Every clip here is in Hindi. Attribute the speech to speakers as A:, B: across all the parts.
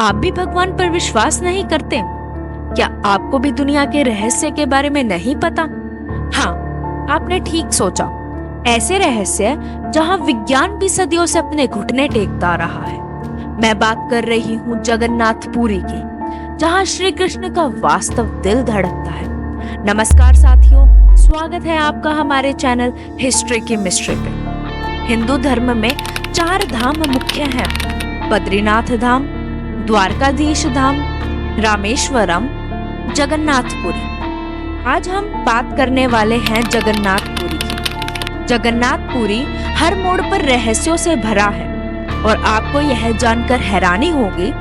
A: आप भी भगवान पर विश्वास नहीं करते? क्या आपको भी दुनिया के रहस्य के बारे में नहीं पता? हाँ, आपने ठीक सोचा। ऐसे रहस्य जहां विज्ञान भी सदियों से अपने घुटने टेकता रहा है। मैं बात कर रही हूँ जगन्नाथपुरी की, जहां श्री कृष्ण का वास्तव दिल धड़कता है। नमस्कार साथियों, स्वागत है आपका हमारे चैनल हिस्ट्री की मिस्ट्री पे। हिंदू धर्म में 4 धाम मुख्य हैं: बद्रीनाथ धाम, द्वारकाधीश धाम, रामेश्वरम, जगन्नाथपुरी। आज हम बात करने वाले हैं जगन्नाथपुरी की। जगन्नाथपुरी हर मोड़ पर रहस्यों से भरा है और आपको यह जानकर हैरानी होगी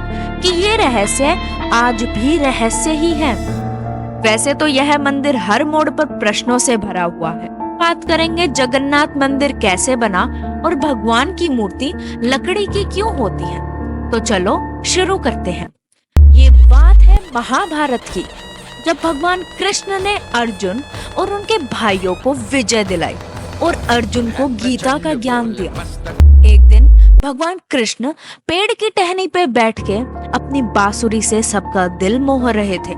A: कि ये रहस्य आज भी रहस्य ही है। वैसे तो यह मंदिर हर मोड़ पर प्रश्नों से भरा हुआ है। बात करेंगे जगन्नाथ मंदिर कैसे बना और भगवान की मूर्ति लकड़ी की क्यों होती है। तो चलो शुरू करते हैं। ये बात है महाभारत की, जब भगवान कृष्ण ने अर्जुन और उनके भाइयों को विजय दिलाई और अर्जुन को गीता का ज्ञान दिया। एक दिन भगवान कृष्ण पेड़ की टहनी पे बैठ के अपनी बांसुरी से सबका दिल मोह रहे थे।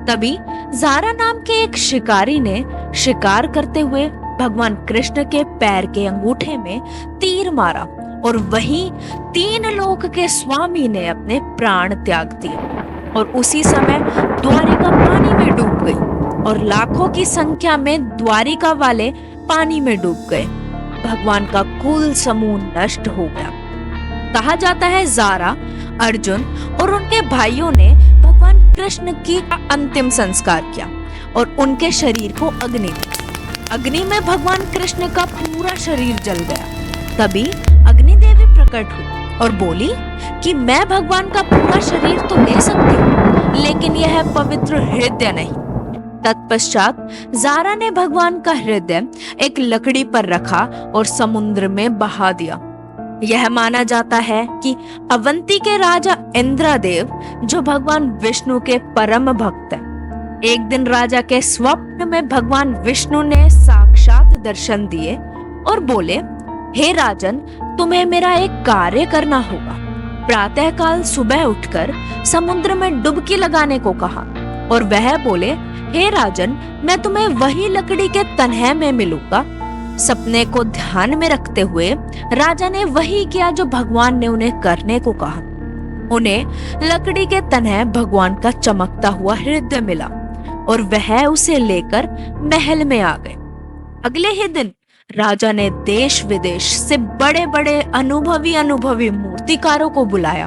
A: तभी ज़ारा नाम के एक शिकारी ने शिकार करते हुए भगवान कृष्ण के पैर के अंगूठे में तीर मारा और वहीं 3 लोक के स्वामी ने अपने प्राण त्याग दिए और उसी समय द्वारिका पानी में डूब गई और लाखों की संख्या में द्वारिका वाले पानी में डूब गए। भगवान का कुल समूह नष्ट हो गया। कहा जाता है ज़ारा, अर्जुन और उनके भाइयों ने भगवान कृष्ण की अंतिम संस्कार किया और उनके शरीर को अग्नि दी। अग्नि में भगवान कृष्ण का पूरा शरीर जल गया। तभी अग्नि देवी प्रकट हुई और बोली कि मैं भगवान का पूरा शरीर तो ले सकती हूँ, लेकिन यह पवित्र हृदय नहीं। तत्पश्चात ज़ारा ने भगवान का हृदय एक लकड़ी पर रखा और समुद्र में बहा दिया। यह माना जाता है कि अवंती के राजा इंद्रदेव, जो भगवान विष्णु के परम भक्त हैं, एक दिन राजा के स्वप्न में भगवान विष्णु ने साक्षात दर्शन दिए और बोले, हे राजन, तुम्हें मेरा एक कार्य करना होगा। प्रातःकाल सुबह उठकर समुद्र में डुबकी लगाने को कहा और वह बोले, हे राजन, मैं तुम्हें वही लकड़ी के तन्हे में मिलूंगा। सपने को ध्यान में रखते हुए राजा ने वही किया जो भगवान ने उन्हें करने को कहा। उन्हें लकड़ी के तन्हे भगवान का चमकता हुआ हृदय मिला और वह उसे लेकर महल में आ गए। अगले ही दिन राजा ने देश विदेश से बड़े बड़े अनुभवी मूर्तिकारों को बुलाया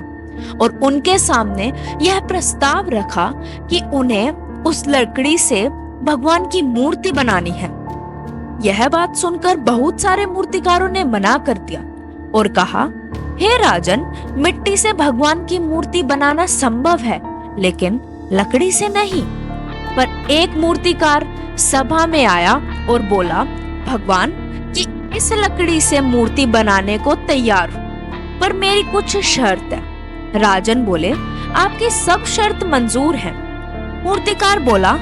A: और उनके सामने यह प्रस्ताव रखा कि उन्हें उस लकड़ी से भगवान की मूर्ति बनानी है। यह बात सुनकर बहुत सारे मूर्तिकारों ने मना कर दिया और कहा, हे राजन, मिट्टी से भगवान की मूर्ति बनाना संभव है, लेकिन लकड़ी से नहीं। पर एक मूर्तिकार सभा में आया और बोला, भगवान कि इस लकड़ी से मूर्ति बनाने को तैयार हूं, पर मेरी कुछ शर्त है। राजन बोले, आपकी सब शर्त मंजूर है। मूर्तिकार बोला,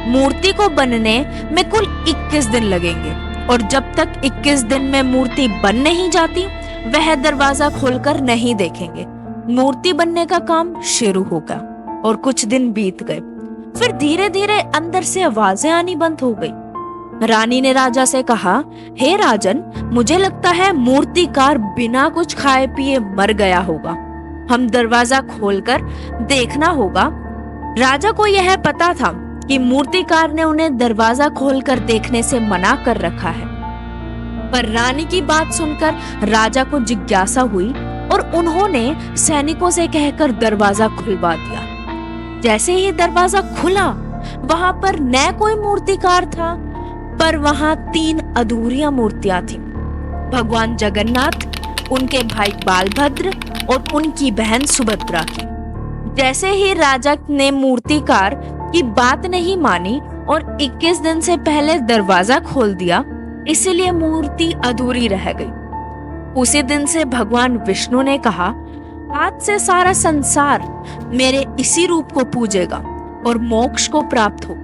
A: मूर्ति को बनने में कुल 21 दिन लगेंगे और जब तक 21 दिन में मूर्ति बन नहीं जाती, वह दरवाजा खोलकर नहीं देखेंगे। मूर्ति बनने का काम शुरू होगा। और कुछ दिन बीत गए। फिर धीरे धीरे अंदर से आवाजें आनी बंद हो गई। रानी ने राजा से कहा, हे राजन, मुझे लगता है मूर्तिकार बिना कुछ खाए पिए मर गया होगा। हम दरवाजा खोलकर देखना होगा। राजा को यह पता था कि मूर्तिकार ने उन्हें दरवाजा खोलकर देखने से मना कर रखा है। पर रानी की बात सुनकर राजा को जिज्ञासा हुई और उन्होंने सैनिकों से कहकर दरवाजा खुलवा दिया। जैसे ही दरवाजा खुला, वहां पर न कोई मूर्तिकार था, पर वहां 3 अधूरियां मूर्तियां थीं। भगवान जगन्नाथ, उनके भाई बालभद्र और उनकी बहन सुभद्रा की। जैसे ही राजा ने मूर्तिकार की बात नहीं मानी और 21 दिन से पहले दरवाजा खोल दिया, इसलिए मूर्ति अधूरी रह गई। उसी दिन से भगवान विष्णु ने कहा, आज से सारा संसार मेरे इसी रूप को पूजेगा और मोक्ष को प्राप्त होगा।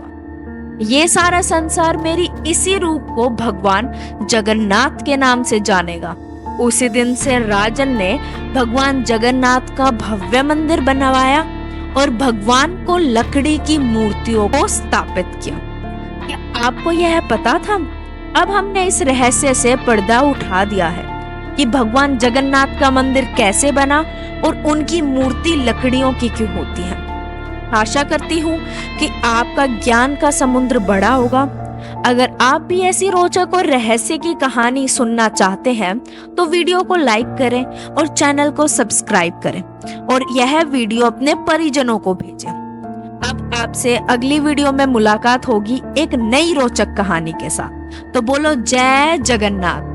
A: ये सारा संसार मेरी इसी रूप को भगवान जगन्नाथ के नाम से जानेगा उसी दिन से राजन ने भगवान जगन्नाथ का भव्य मंदिर बनवाया और भगवान को लकड़ी की मूर्तियों को स्थापित किया। क्या आपको यह पता था? अब हमने इस रहस्य से पर्दा उठा दिया है कि भगवान जगन्नाथ का मंदिर कैसे बना और उनकी मूर्ति लकड़ियों की क्यों होती है। आशा करती हूँ कि आपका ज्ञान का समुद्र बड़ा होगा। अगर आप भी ऐसी रोचक और रहस्य की कहानी सुनना चाहते हैं तो वीडियो को लाइक करें और चैनल को सब्सक्राइब करें और यह वीडियो अपने परिजनों को भेजें। अब आपसे अगली वीडियो में मुलाकात होगी एक नई रोचक कहानी के साथ। तो बोलो जय जगन्नाथ।